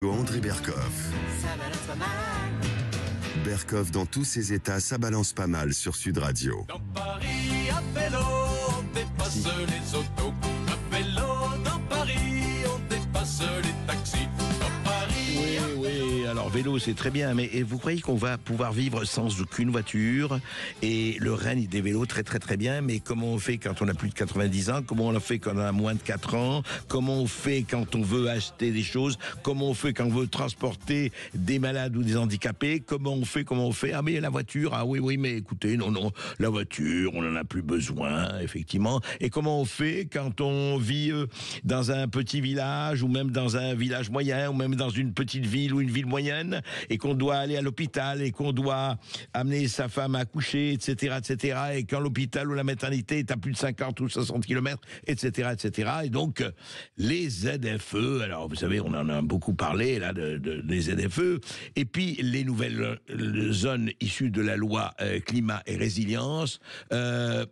André Berkoff. Ça balance pas mal. Berkoff dans tous ses états, ça balance pas mal sur Sud Radio. Dans Paris, à vélo, on dépasse les autos. À vélo, dans Paris, on dépasse les taxis. Dans Paris, Oui, alors vélo c'est très bien, mais vous croyez qu'on va pouvoir vivre sans aucune voiture? Et le règne des vélos très très très bien, mais comment on fait quand on a plus de 90 ans? Comment on le fait quand on a moins de 4 ans? Comment on fait quand on veut acheter des choses? Comment on fait quand on veut transporter des malades ou des handicapés? Comment on fait? Ah mais la voiture, ah oui, mais écoutez, non, la voiture, on n'en a plus besoin, effectivement. Et comment on fait quand on vit dans un petit village, ou même dans un village moyen, ou même dans une petite ville ou une ville moyenne, et qu'on doit aller à l'hôpital, et qu'on doit amener sa femme à coucher, etc., et quand l'hôpital ou la maternité est à plus de 50 ou 60 km, etc., et donc, les ZFE, alors vous savez, on en a beaucoup parlé, là, des ZFE, et puis les nouvelles zones issues de la loi climat et résilience,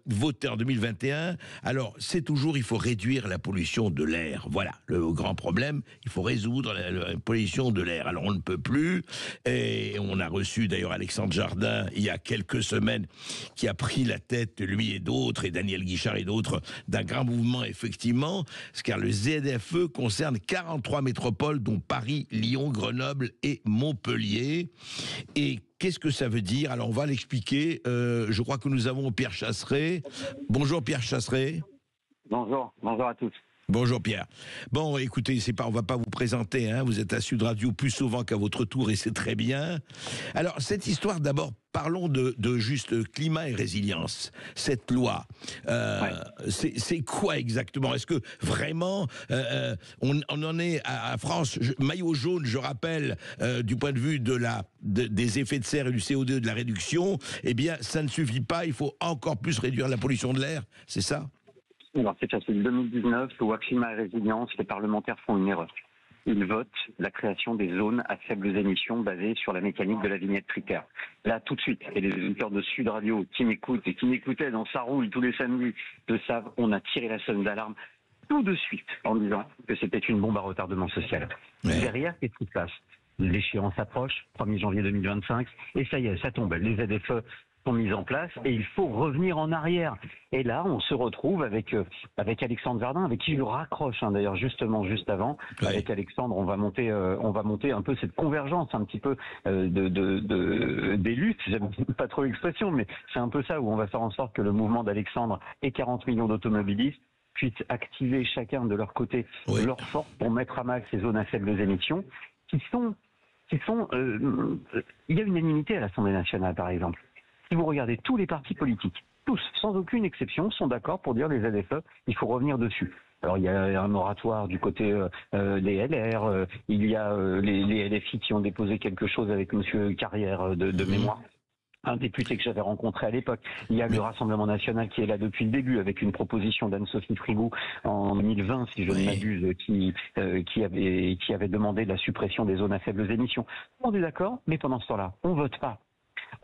votée en 2021. Alors, c'est toujours, il faut réduire la pollution de l'air. Voilà, le grand problème, il faut résoudre la pollution de l'air. Alors, on ne peut plus, et on a reçu d'ailleurs Alexandre Jardin, il y a quelques semaines, qui a pris la tête, lui et d'autres, et Daniel Guichard et d'autres, d'un grand mouvement, effectivement, car le ZFE concerne 43 métropoles, dont Paris, Lyon, Grenoble et Montpellier. Et qu'est-ce que ça veut dire? Alors, on va l'expliquer. Je crois que nous avons Pierre Chasseret. Bonjour Pierre Chasseret. Bonjour à tous. Bonjour Pierre. Bon, écoutez, on va pas vous présenter, hein, vous êtes à Sud Radio plus souvent qu'à votre tour et c'est très bien. Alors, cette histoire, d'abord, parlons de juste climat et résilience. Cette loi, c'est quoi exactement? Est-ce que vraiment, on en est à France, maillot jaune, je rappelle, du point de vue des effets de serre et du CO2, de la réduction, eh bien, ça ne suffit pas, il faut encore plus réduire la pollution de l'air, c'est ça? Alors, c'est facile. 2019, loi climat et résilience, les parlementaires font une erreur. Ils votent la création des zones à faibles émissions basées sur la mécanique de la vignette tritaire. Là, tout de suite, et les auditeurs de Sud Radio qui m'écoutent et qui m'écoutaient dans Ça roule tous les samedis le savent, on a tiré la sonnette d'alarme tout de suite en disant que c'était une bombe à retardement social. Ouais. Derrière, qu'est-ce qui se passe? L'échéance approche, 1er janvier 2025, et ça y est, ça tombe. Les ZFE sont mises en place et il faut revenir en arrière. Et là, on se retrouve avec Alexandre Jardin, avec qui je raccroche, hein, d'ailleurs justement juste avant. Ouais. Avec Alexandre, on va monter un peu cette convergence, un petit peu des luttes. J'aime pas trop l'expression, mais c'est un peu ça où on va faire en sorte que le mouvement d'Alexandre et 40 millions d'automobilistes puissent activer chacun de leur côté leur force pour mettre à max ces zones à faibles émissions, il y a unanimité à l'Assemblée nationale, par exemple. Si vous regardez tous les partis politiques, tous, sans aucune exception, sont d'accord pour dire les ZFE, il faut revenir dessus. Alors il y a un moratoire du côté des LR, il y a les LFI qui ont déposé quelque chose avec Monsieur Carrière de mémoire, un député que j'avais rencontré à l'époque. Il y a le Rassemblement national qui est là depuis le début avec une proposition d'Anne-Sophie Frigou en 2020, si je ne m'abuse, qui avait demandé la suppression des zones à faibles émissions. On est d'accord, mais pendant ce temps-là, on vote pas.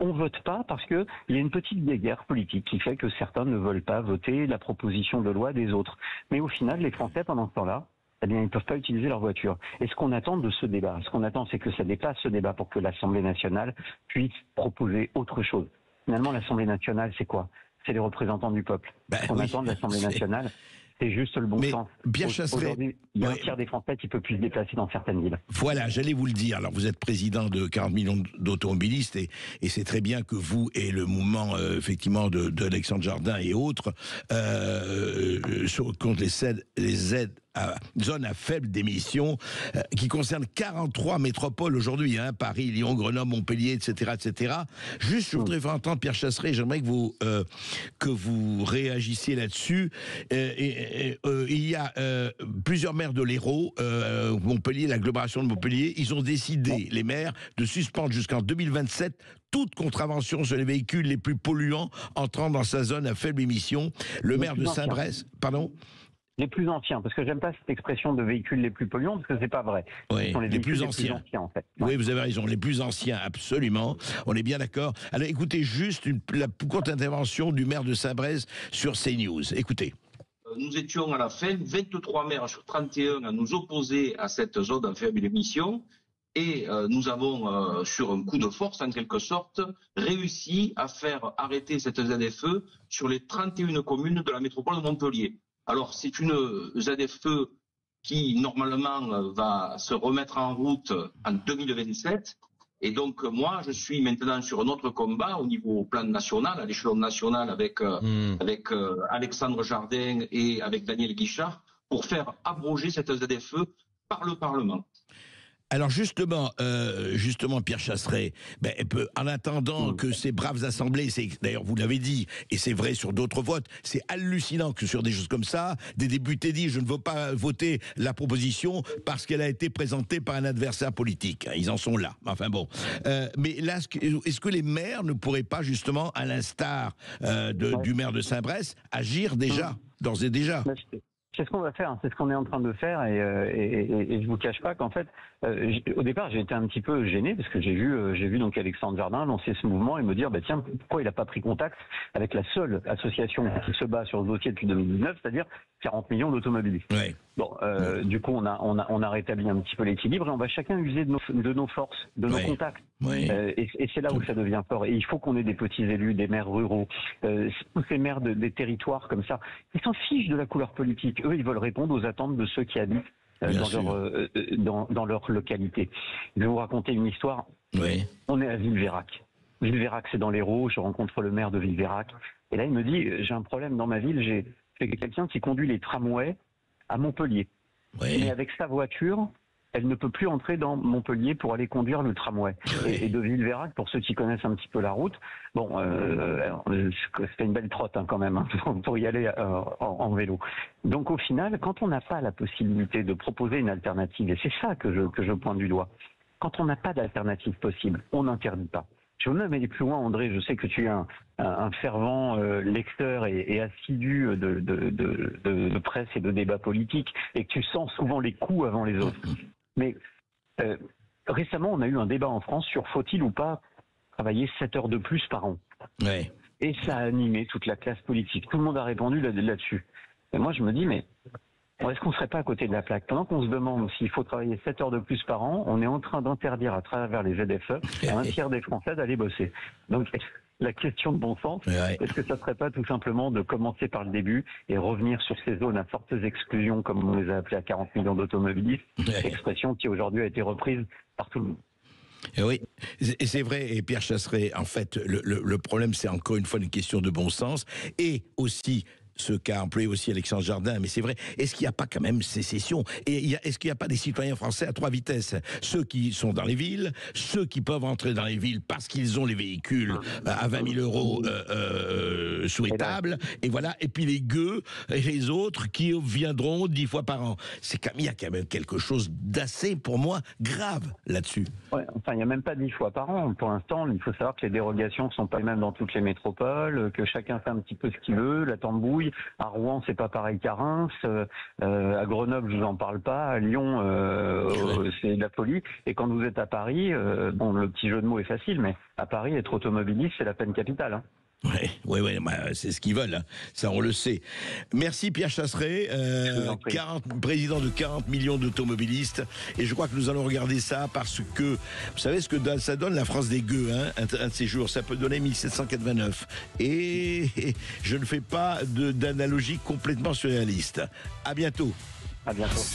On vote pas parce que il y a une petite guerre politique qui fait que certains ne veulent pas voter la proposition de loi des autres. Mais au final, les Français, pendant ce temps-là, eh bien, ils ne peuvent pas utiliser leur voiture. Et ce qu'on attend de ce débat, c'est que ça dépasse ce débat pour que l'Assemblée nationale puisse proposer autre chose. Finalement, l'Assemblée nationale, c'est quoi? C'est les représentants du peuple. Ce qu'on attend de l'Assemblée nationale, c'est juste le bon sens. Bien Chasseret, aujourd'hui, il y a un tiers des Français qui ne peut plus se déplacer dans certaines villes. Voilà, j'allais vous le dire. Alors, vous êtes président de 40 millions d'automobilistes et c'est très bien que vous et le mouvement, effectivement, d'Alexandre Jardin et autres, contre les aides à zones à faible d'émission, qui concernent 43 métropoles aujourd'hui, hein, Paris, Lyon, Grenoble, Montpellier, etc. Juste, je voudrais vous entendre, Pierre Chasseret, j'aimerais que vous réagissiez là-dessus. Il y a plusieurs maires de l'Hérault, Montpellier, l'agglomération de Montpellier, ils ont décidé, les maires, de suspendre jusqu'en 2027 toute contravention sur les véhicules les plus polluants entrant dans sa zone à faible émission. Le maire de Saint-Brest, pardon ? Les plus anciens, parce que j'aime pas cette expression de véhicules les plus polluants, parce que c'est pas vrai. Oui, Ce sont les plus anciens, en fait. Oui, vous avez raison, les plus anciens, absolument. On est bien d'accord. Alors écoutez juste la courte intervention du maire de Saint-Brest sur CNews. Écoutez. nous étions à la fin 23 maires sur 31 à nous opposer à cette zone à faible émission. Et nous avons, sur un coup de force en quelque sorte, réussi à faire arrêter cette ZFE sur les 31 communes de la métropole de Montpellier. Alors c'est une ZFE qui normalement va se remettre en route en 2027. Et donc moi je suis maintenant sur un autre combat au niveau plan national, à l'échelon national avec Alexandre Jardin et avec Daniel Guichard pour faire abroger cette ZFE par le Parlement. Alors justement, Pierre Chasseret, en attendant que ces braves assemblées, d'ailleurs vous l'avez dit, et c'est vrai sur d'autres votes, c'est hallucinant que sur des choses comme ça, des députés disent je ne veux pas voter la proposition parce qu'elle a été présentée par un adversaire politique. Ils en sont là. Enfin bon. Mais là, est-ce que les maires ne pourraient pas justement, à l'instar du maire de Saint-Brest, agir déjà, d'ores et déjà? C'est ce qu'on va faire, c'est ce qu'on est en train de faire et je vous cache pas qu'en fait, au départ j'ai été un petit peu gêné parce que j'ai vu donc Alexandre Jardin lancer ce mouvement et me dire tiens, pourquoi il n'a pas pris contact avec la seule association qui se bat sur ce dossier depuis 2019, c'est-à-dire 40 millions d'automobilistes. Ouais. Bon, du coup on a rétabli un petit peu l'équilibre et on va chacun user de nos forces, de nos contacts. Ouais. Et c'est là où ça devient fort. Et il faut qu'on ait des petits élus, des maires ruraux, tous ces maires des territoires comme ça. Ils s'en fichent de la couleur politique. Eux, ils veulent répondre aux attentes de ceux qui habitent dans leur localité. Je vais vous raconter une histoire. Oui. On est à Villeveyrac. Villeveyrac, c'est dans l'Hérault. Je rencontre le maire de Villeveyrac. Et là, il me dit, j'ai un problème dans ma ville. J'ai quelqu'un qui conduit les tramways à Montpellier. Oui. Mais avec sa voiture, elle ne peut plus entrer dans Montpellier pour aller conduire le tramway. Et de Villeveyrac, pour ceux qui connaissent un petit peu la route, bon, c'était une belle trotte quand même pour y aller en vélo. Donc au final, quand on n'a pas la possibilité de proposer une alternative, et c'est ça que je pointe du doigt, quand on n'a pas d'alternative possible, on n'interdit pas. Je veux même aller plus loin, André. Je sais que tu es un fervent lecteur et assidu de presse et de débats politiques et que tu sens souvent les coups avant les autres. Mais récemment, on a eu un débat en France sur faut-il ou pas travailler 7 heures de plus par an. Ouais. Et ça a animé toute la classe politique. Tout le monde a répondu là-dessus. Et moi, je me dis, mais est-ce qu'on ne serait pas à côté de la plaque? Pendant qu'on se demande s'il faut travailler 7 heures de plus par an, on est en train d'interdire à travers les ZFE à un tiers des Français d'aller bosser. Donc, la question de bon sens, est-ce que ça ne serait pas tout simplement de commencer par le début et revenir sur ces zones à fortes exclusions, comme on les a appelées à 40 millions d'automobilistes, expression qui aujourd'hui a été reprise par tout le monde. Et oui, et c'est vrai, et Pierre Chasseret, en fait, le problème, c'est encore une fois une question de bon sens, et aussi ce qu'a employé aussi Alexandre Jardin, mais c'est vrai, est-ce qu'il n'y a pas quand même sécession? Et est-ce qu'il n'y a pas des citoyens français à 3 vitesses? Ceux qui sont dans les villes, ceux qui peuvent entrer dans les villes parce qu'ils ont les véhicules à 20 000 euros souhaitables, et voilà, et puis les gueux et les autres qui viendront 10 fois par an. Il y a quand même quelque chose d'assez, pour moi, grave là-dessus. Ouais, enfin, il n'y a même pas 10 fois par an. Pour l'instant, il faut savoir que les dérogations ne sont pas les mêmes dans toutes les métropoles, que chacun fait un petit peu ce qu'il veut, la tambouille. À Rouen, c'est pas pareil qu'à Reims. À Grenoble, je vous en parle pas. À Lyon, c'est de la folie. Et quand vous êtes à Paris, bon, le petit jeu de mots est facile, mais à Paris, être automobiliste, c'est la peine capitale. Oui, c'est ce qu'ils veulent, hein. Ça on le sait. Merci Pierre Chasseret, président de 40 millions d'automobilistes, et je crois que nous allons regarder ça parce que, vous savez ce que ça donne la France des gueux, hein, un de ces jours, ça peut donner 1789, et je ne fais pas d'analogie complètement surréaliste. À bientôt. À bientôt.